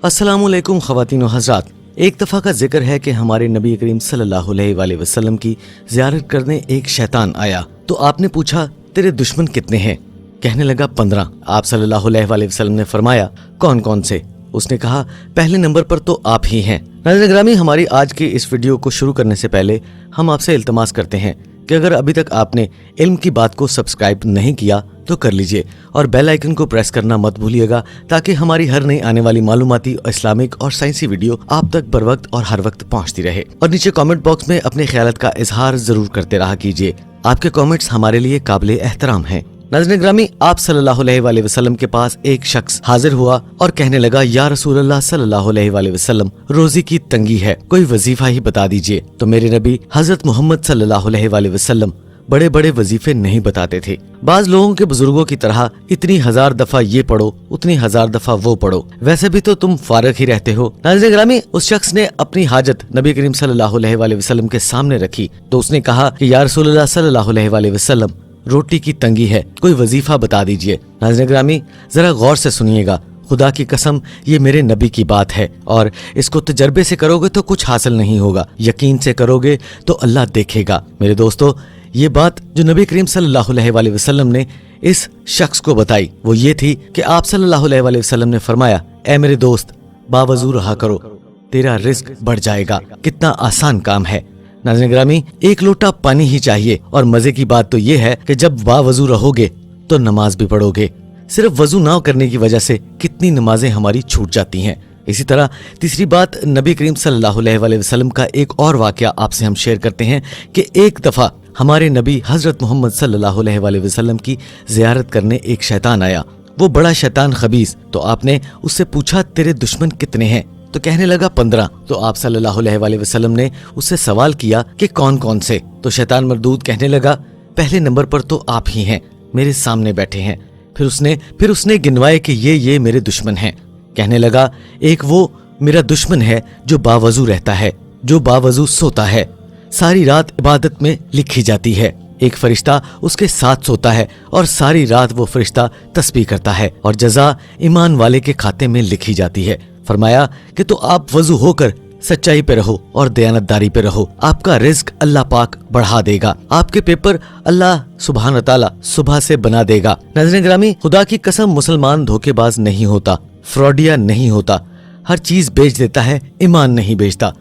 अस्सलामुअलैकुम ख़वातीन व हज़रात। एक दफ़ा का जिक्र है कि हमारे नबी करीम सल्लल्लाहु अलैहि वसल्लम की ज़ियारत करने एक शैतान आया तो आपने पूछा तेरे दुश्मन कितने हैं? कहने लगा 15। आप सल्लल्लाहु अलैहि वसल्लम ने फरमाया कौन कौन से? उसने कहा पहले नंबर पर तो आप ही हैं। नाज़रीन ग्रामी, हमारी आज की इस वीडियो को शुरू करने से पहले हम आपसे इल्तमास करते हैं कि अगर अभी तक आपने इल्म की बात को सब्सक्राइब नहीं किया तो कर लीजिए और बेल आइकन को प्रेस करना मत भूलिएगा ताकि हमारी हर नई आने वाली मालूमाती, इस्लामिक और साइंसी वीडियो आप तक बर वक्त और हर वक्त पहुंचती रहे। और नीचे कमेंट बॉक्स में अपने ख्यालात का इजहार जरूर करते रहा कीजिए। आपके कमेंट्स हमारे लिए काबिल एहतराम हैं। नाज़रीन ग्रामी, आप सल्लल्लाहु अलैहि वसल्लम के पास एक शख्स हाजिर हुआ और कहने लगा या रसूलल्लाह सल्लल्लाहु अलैहि वसल्लम, रोजी की तंगी है, कोई वजीफा ही बता दीजिए। तो मेरे नबी हजरत मोहम्मद सल्लल्लाहु अलैहि वसल्लम बड़े बड़े वजीफे नहीं बताते थे। बाज लोगों के बुजुर्गों की तरह इतनी 1000 दफा ये पढ़ो, उतनी 1000 दफा वो पढ़ो, वैसे भी तो तुम फारग ही रहते हो। नाज़रीन ग्रामी, उस शख्स ने अपनी हाजत नबी करीम सल्लल्लाहु अलैहि वसल्लम के सामने रखी तो उसने कहा कि या रसूलल्लाह सल्लल्लाहु अलैहि वसल्लम, रोटी की तंगी है, कोई वजीफा बता दीजिए। नाज़रीन ग्रामी, जरा गौर से सुनिएगा, खुदा की कसम ये मेरे नबी की बात है और इसको तजर्बे से करोगे तो कुछ हासिल नहीं होगा, यकीन से करोगे तो अल्लाह देखेगा। मेरे दोस्तों, ये बात जो नबी करीम सल्लल्लाहु अलैहि वसल्लम ने इस शख्स को बताई वो ये थी कि आप सल्लल्लाहु अलैहि वसल्लम ने फरमाया, ए मेरे दोस्त, बावजू रहा करो, तेरा रिस्क बढ़ जाएगा। कितना आसान काम है। नाज़रीन ग्रामी, एक लोटा पानी ही चाहिए और मजे की बात तो ये है कि जब बावजू रहोगे तो नमाज भी पढ़ोगे। सिर्फ वजू ना करने की वजह से कितनी नमाजें हमारी छूट जाती हैं। इसी तरह तीसरी बात, नबी करीम सल्लल्लाहु अलैहि वसल्लम का एक और वाकया आपसे हम शेयर करते हैं कि एक दफा हमारे नबी हजरत मोहम्मद सल्लल्लाहु अलैहि वसल्लम की जियारत करने एक शैतान आया। वो बड़ा शैतान खबीस। तो आपने उससे पूछा तेरे दुश्मन कितने हैं? तो कहने लगा 15। तो आप सल्लल्लाहु अलैहि वसल्लम ने उससे सवाल किया कि कौन कौन से? तो शैतान मरदूद कहने लगा पहले नंबर पर तो आप ही हैं, मेरे सामने बैठे हैं। फिर उसने गिनवाए कि ये मेरे दुश्मन हैं। कहने लगा एक वो मेरा दुश्मन है जो बावजू रहता है, जो बावजू सोता है, सारी रात इबादत में लिखी जाती है। एक फरिश्ता उसके साथ सोता है और सारी रात वो फरिश्ता तस्बीह करता है और जज़ा ईमान वाले के खाते में लिखी जाती है। फरमाया कि तो आप वजू होकर सच्चाई पे रहो और दयानतदारी पे रहो, आपका रिज्क अल्लाह पाक बढ़ा देगा, आपके पेपर अल्लाह सुभान व तआला सुबह से बना देगा। नाज़रीन ग्रामी, खुदा की कसम मुसलमान धोखेबाज नहीं होता, फ्रॉडिया नहीं होता, हर चीज बेच देता है, ईमान नहीं बेचता,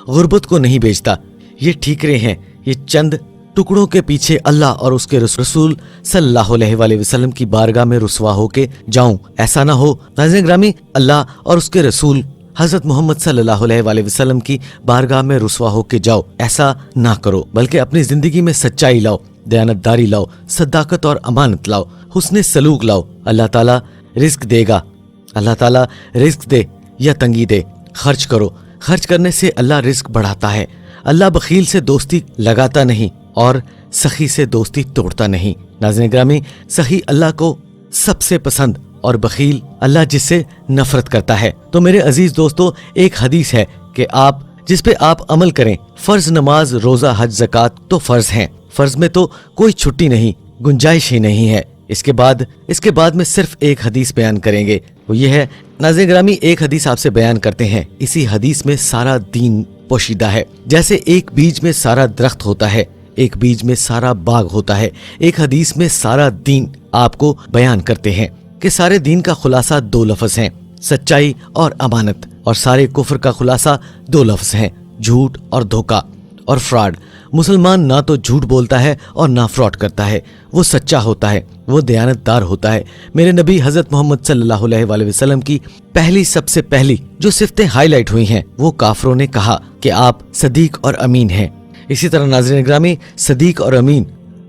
गुर्बत को नहीं बेचता। ये ठीकरे हैं, ये चंद टुकड़ों के पीछे अल्लाह और उसके रसूल सल्लल्लाहु अलैहि वसल्लम की बारगाह में रुसवा होके जाऊं, ऐसा ना हो। नाज़रीन ग्रामी, अल्लाह और उसके रसूल हजरत मोहम्मद सल्लल्लाहु अलैहि वसल्लम की बारगाह में रुसवा होके जाओ, ऐसा ना करो, बल्कि अपनी जिंदगी में सच्चाई लाओ, दयानतदारी लाओ, सदाकत और अमानत लाओ, हुस्ने सलूक लाओ। अल्लाह ताला रिस्क देगा। अल्लाह ताला रिस्क दे या तंगी दे, खर्च करो। खर्च करने से अल्लाह रिस्क बढ़ाता है। अल्लाह बखील से दोस्ती लगाता नहीं और सखी से दोस्ती तोड़ता नहीं। नाज़रीन ग्रामी, सखी अल्लाह को सबसे पसंद और बखील अल्लाह जिससे नफरत करता है। तो मेरे अजीज दोस्तों, एक हदीस है कि आप जिस पे आप अमल करें, फर्ज नमाज, रोजा, हज, ज़कात तो फर्ज हैं। फर्ज में तो कोई छुट्टी नहीं, गुंजाइश ही नहीं है। इसके बाद में सिर्फ एक हदीस बयान करेंगे, वो ये है। नाज़रीन ग्रामी, एक हदीस आपसे बयान करते हैं। इसी हदीस में सारा दीन पोशीदा है। जैसे एक बीज में सारा दरख्त होता है, एक बीज में सारा बाग होता है, एक हदीस में सारा दीन आपको बयान करते हैं कि सारे दीन का खुलासा 2 लफ्ज हैं, सच्चाई और अमानत। और सारे कुफ्र का खुलासा 2 लफ्ज हैं, झूठ और धोखा और फ्रॉड। मुसलमान ना तो झूठ बोलता है और ना फ्रॉड करता है, वो सच्चा होता है, वो दयानतदार होता है। मेरे नबी हजरत मोहम्मद सल्लल्लाहु अलैहि वसल्लम की सबसे पहली जो सिफ्तें हाईलाइट हुई हैं, वो काफरों ने कहा कि आप सदीक और अमीन हैं। इसी तरह नाज़रीन ग्रामी, सदीक और अमीन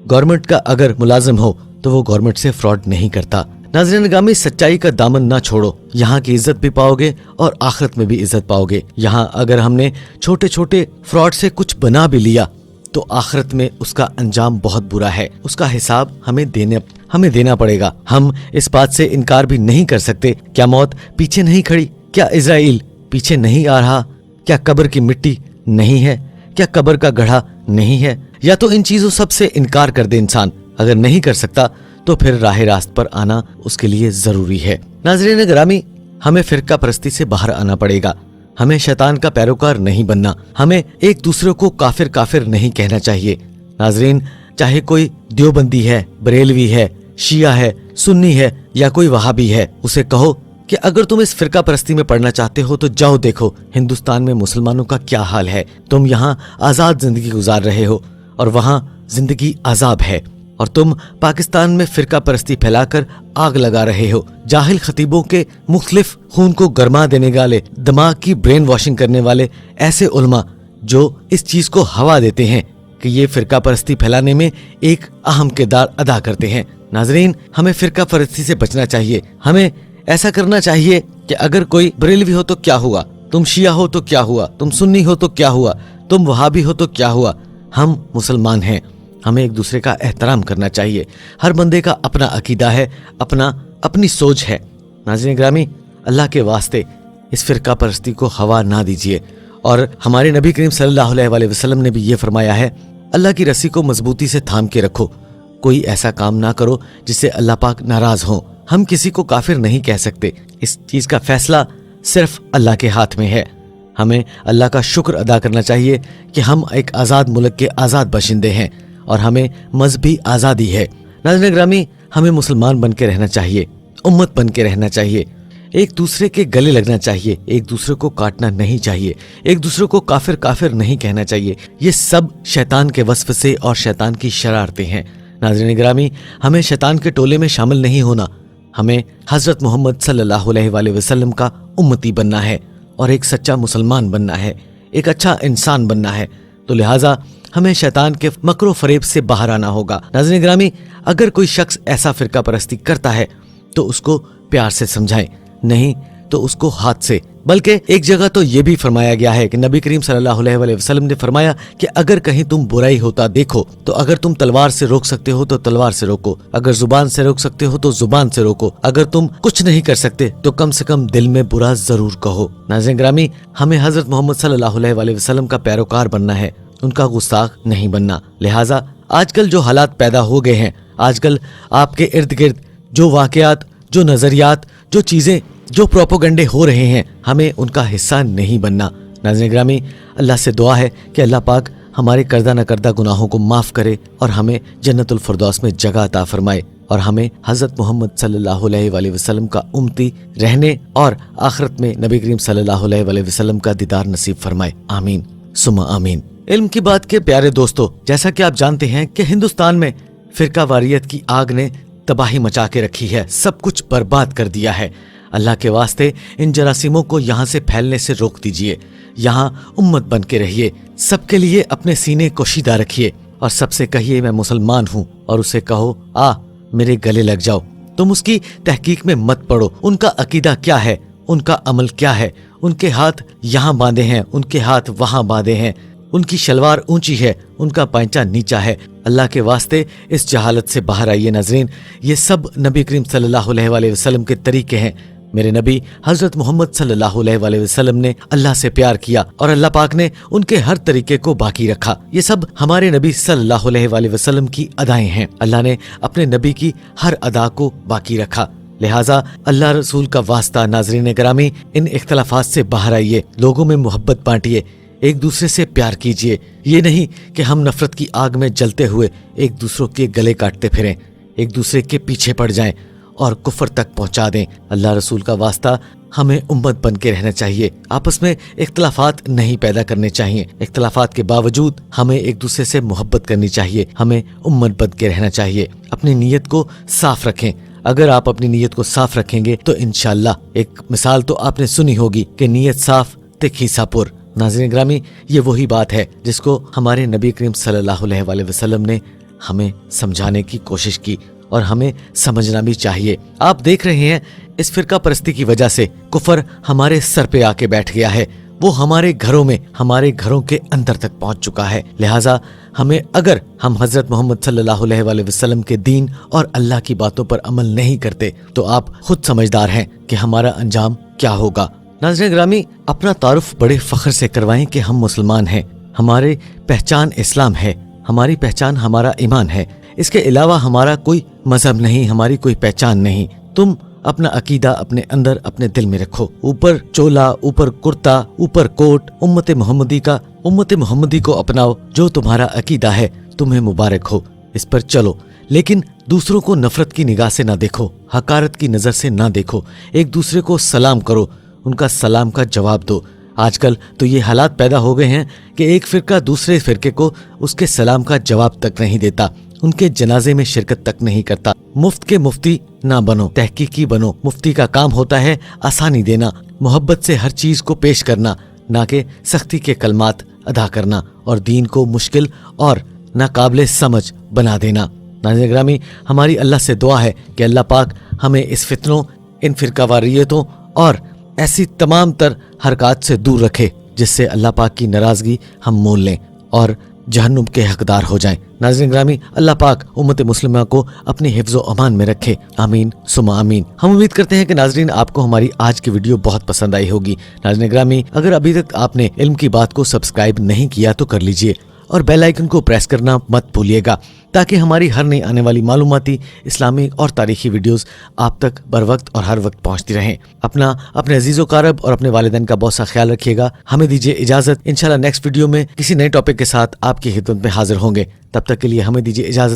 गवर्नमेंट का अगर मुलाजिम हो तो वो गवर्नमेंट से फ्रॉड नहीं करता। नाज़रीन ग्रामी, सच्चाई का दामन ना छोड़ो, यहाँ की इज्जत भी पाओगे और आखिरत में भी इज्जत पाओगे। यहाँ अगर हमने छोटे छोटे फ्रॉड से कुछ बना भी लिया तो आखिरत में उसका अंजाम बहुत बुरा है, उसका हिसाब हमें देना पड़ेगा। हम इस बात से इनकार भी नहीं कर सकते, क्या मौत पीछे नहीं खड़ी? क्या इजराइल पीछे नहीं आ रहा? क्या कब्र की मिट्टी नहीं है? क्या कब्र का गढ़ा नहीं है? या तो इन चीजों सब से इनकार कर दे इंसान। अगर नहीं कर सकता तो फिर राह रास्त पर आना उसके लिए जरूरी है। नाज़रीन ग्रामी, हमें फिरका परस्ती से बाहर आना पड़ेगा। हमें शैतान का पैरोकार नहीं बनना। हमें एक दूसरे को काफिर काफिर नहीं कहना चाहिए। नाजरीन, चाहे कोई देवबंदी है, बरेलवी है, शिया है, सुन्नी है या कोई वहाबी है, उसे कहो कि अगर तुम इस फिरका परस्ती में पढ़ना चाहते हो तो जाओ देखो हिंदुस्तान में मुसलमानों का क्या हाल है। तुम यहाँ आजाद जिंदगी गुजार रहे हो और वहाँ जिंदगी अजाब है, और तुम पाकिस्तान में फिरका परस्ती फैलाकर आग लगा रहे हो। जाहिल खतीबों के मुख्तलिफ खून को गरमा देने वाले, दिमाग की ब्रेन वॉशिंग करने वाले ऐसे उलमा जो इस चीज को हवा देते हैं कि ये फिरका परस्ती फैलाने में एक अहम किरदार अदा करते हैं। नाजरीन, हमें फिरका परस्ती से बचना चाहिए। हमें ऐसा करना चाहिए कि अगर कोई बरेलवी हो तो क्या हुआ, तुम शिया हो तो क्या हुआ, तुम सुन्नी हो तो क्या हुआ, तुम वहाबी हो तो क्या हुआ, हम मुसलमान हैं। हमें एक दूसरे का एहतराम करना चाहिए। हर बंदे का अपना अकीदा है, अपनी सोच है। नाज़रीन ग्रामी, अल्लाह के वास्ते इस फिरका परस्ती को हवा ना दीजिए। और हमारे नबी करीम सल्लल्लाहु अलैहि वसल्लम ने भी ये फरमाया है, अल्लाह की रस्सी को मजबूती से थाम के रखो। कोई ऐसा काम ना करो जिससे अल्लाह पाक नाराज हो। हम किसी को काफिर नहीं कह सकते। इस चीज का फैसला सिर्फ अल्लाह के हाथ में है। हमें अल्लाह का शुक्र अदा करना चाहिए कि हम एक आज़ाद मुल्क के आज़ाद बाशिंदे हैं और हमें मजहबी आज़ादी है। नाज़रीन ग्रामी, हमें मुसलमान बन के रहना चाहिए, उम्मत बन के रहना चाहिए, एक दूसरे के गले लगना चाहिए, एक दूसरे को काटना नहीं चाहिए, एक दूसरे को काफिर काफिर नहीं कहना चाहिए। ये सब शैतान के वस्फ से और शैतान की शरारतें हैं। नाज़रीन ग्रामी, हमें शैतान के टोले में शामिल नहीं होना। हमें हजरत मोहम्मद सल्लल्लाहु अलैहि वसल्लम का उम्मती बनना है और एक सच्चा मुसलमान बनना है, एक अच्छा इंसान बनना है। तो लिहाजा हमें शैतान के मकरो फरेब से बाहर आना होगा। नाज़रीन ग्रामी, अगर कोई शख्स ऐसा फिरका परस्ती करता है तो उसको प्यार से समझाएं, नहीं तो उसको हाथ से। बल्कि एक जगह तो ये भी फरमाया गया है कि नबी करीम सल्लल्लाहु अलैहि वसल्लम ने फरमाया कि अगर कहीं तुम बुराई होता देखो तो अगर तुम तलवार से रोक सकते हो तो तलवार से रोको, अगर जुबान से रोक सकते हो तो जुबान से रोको, अगर तुम कुछ नहीं कर सकते तो कम से कम दिल में बुरा जरूर कहो। नाज़रीन ग्रामी, हमें हजरत मोहम्मद सल्लल्लाहु अलैहि वसल्लम का पैरोकार बनना है, उनका गुस्ताख नहीं बनना। लिहाजा आजकल जो हालात पैदा हो गए हैं, आजकल आपके इर्द गिर्द जो वाकयात, जो नजरियात, जो चीजें, जो प्रोपोगंडे हो रहे हैं, हमें उनका हिस्सा नहीं बनना। नाज़रीन ग्रामी, अल्लाह से दुआ है कि अल्लाह पाक हमारे करदा न करदा गुनाहों को माफ करे और हमें जन्नतुल फिरदौस में जगह अता फरमाए और हमें हजरत मोहम्मद सल्लल्लाहु अलैहि वसल्लम का उम्मती रहने और आखिरत में नबी करीम सल्लल्लाहु अलैहि वसल्लम का दीदार नसीब फरमाए। आमीन सुम्मा आमीन। इल्म की बात के प्यारे दोस्तों, जैसा कि आप जानते हैं कि हिंदुस्तान में फिरका वारियत की आग ने तबाही मचा के रखी है, सब कुछ बर्बाद कर दिया है। अल्लाह के वास्ते इन जरासीमों को यहाँ से फैलने से रोक दीजिए। यहाँ उम्मत बन के रहिए, सबके लिए अपने सीने को शीदा रखिए और सबसे कहिए मैं मुसलमान हूँ, और उसे कहो आ मेरे गले लग जाओ। तुम उसकी तहकीक में मत पड़ो, उनका अकीदा क्या है, उनका अमल क्या है, उनके हाथ यहाँ बांधे हैं, उनके हाथ वहाँ बांधे हैं, उनकी शलवार ऊंची है, उनका पैंचा नीचा है। अल्लाह के वास्ते इस जहालत से बाहर आइए। नाज़रीन, ये सब नबी करीम सल्लल्लाहु अलैहि वसल्लम के तरीके हैं। मेरे नबी हजरत मोहम्मद सल्लल्लाहु अलैहि वसल्लम ने अल्लाह से प्यार किया और अल्लाह पाक ने उनके हर तरीके को बाकी रखा। ये सब हमारे नबी सल्लल्लाहु अलैहि वसल्लम की अदाएं हैं। अल्लाह ने अपने नबी की हर अदा को बाकी रखा। लिहाजा अल्लाह रसूल का वास्ता, नाज़रीन करामी, इन इख्तलाफात से बाहर आइए, लोगों में मोहब्बत बांटिए, एक दूसरे से प्यार कीजिए। ये नहीं कि हम नफरत की आग में जलते हुए एक दूसरों के गले काटते फिरें, एक दूसरे के पीछे पड़ जाएं और कुफर तक पहुंचा दें। अल्लाह रसूल का वास्ता, हमें उम्मत बन के रहना चाहिए, आपस में इख्तलाफात नहीं पैदा करने चाहिए। इख्तलाफात के बावजूद हमें एक दूसरे से मोहब्बत करनी चाहिए, हमें उम्मत बन के रहना चाहिए। अपनी नीयत को साफ रखें। अगर आप अपनी नीयत को साफ रखेंगे तो इंशाअल्लाह, एक मिसाल तो आपने सुनी होगी कि नीयत साफ तिखी सापुर। नाज़रीन ग्रामी, ये वही बात है जिसको हमारे नबी करीम सल्लल्लाहु अलैहि वसल्लम ने हमें समझाने की कोशिश की और हमें समझना भी चाहिए। आप देख रहे हैं, इस फिरका परस्ती की वजह से कुफर हमारे सर पे आके बैठ गया है, वो हमारे घरों में, हमारे घरों के अंदर तक पहुंच चुका है। लिहाजा हमें, अगर हम हजरत मोहम्मद सल्लल्लाहु अलैहि वसल्लम के दीन और अल्लाह की बातों पर अमल नहीं करते तो आप खुद समझदार हैं कि हमारा अंजाम क्या होगा। नाज़रीन ग्रामी, अपना तारुफ बड़े फख्र से करवाएं कि हम मुसलमान हैं, हमारी पहचान इस्लाम है, हमारी पहचान हमारा ईमान है, इसके अलावा हमारा कोई मजहब नहीं, हमारी कोई पहचान नहीं। तुम اپنا عقیدہ اپنے اندر اپنے دل میں رکھو. اوپر چولا، اوپر کرتا، اوپر کوٹ، امت محمدی کو اپناؤ. جو تمہارا عقیدہ ہے تمہیں مبارک ہو، اس پر چلو. لیکن دوسروں کو نفرت کی نگاہ سے نہ دیکھو، حقارت کی نظر سے نہ دیکھو. ایک دوسرے کو سلام کرو، ان کا سلام کا جواب دو. آج کل تو یہ حالات پیدا ہو گئے ہیں کہ ایک فرقہ دوسرے فرقے کو اس کے سلام کا جواب تک نہیں دیتا، ان کے جنازے میں شرکت تک نہیں کرتا. مفت کے مفتی نہ بنو، تحقیقی بنو. مفتی کا کام ہوتا ہے آسانی دینا، محبت سے ہر چیز کو پیش کرنا، نہ کہ سختی کے کلمات ادا کرنا اور دین کو مشکل اور ناقابل سمجھ بنا دینا. ناظرین گرامی، ہماری اللہ سے دعا ہے کہ اللہ پاک ہمیں اس فتنوں، ان فرقہ واریتوں اور ایسی تمام تر حرکات سے دور رکھے جس سے اللہ پاک کی ناراضگی ہم مول لیں اور جہنم کے حقدار ہو جائیں. ناظرین گرامی، اللہ پاک امت مسلمہ کو اپنی حفظ و امان میں رکھے. آمین ثم آمین. ہم امید کرتے ہیں کہ ناظرین آپ کو ہماری آج کی ویڈیو بہت پسند آئی ہوگی. ناظرین گرامی، اگر ابھی تک آپ نے علم کی بات کو سبسکرائب نہیں کیا تو کر لیجئے اور بیل آئیکن کو پریس کرنا مت بھولیے گا تاکہ ہماری ہر نئی آنے والی معلوماتی، اسلامی اور تاریخی ویڈیوز آپ تک بر وقت اور ہر وقت پہنچتی رہیں. اپنے عزیز و اقارب اور اپنے والدین کا بہت سا خیال رکھیے گا. ہمیں دیجیے اجازت. انشاءاللہ نیکسٹ ویڈیو میں کسی نئے ٹاپک کے ساتھ آپ کی خدمت میں حاضر ہوں گے. تب تک کے لیے ہمیں دیجیے اجازت.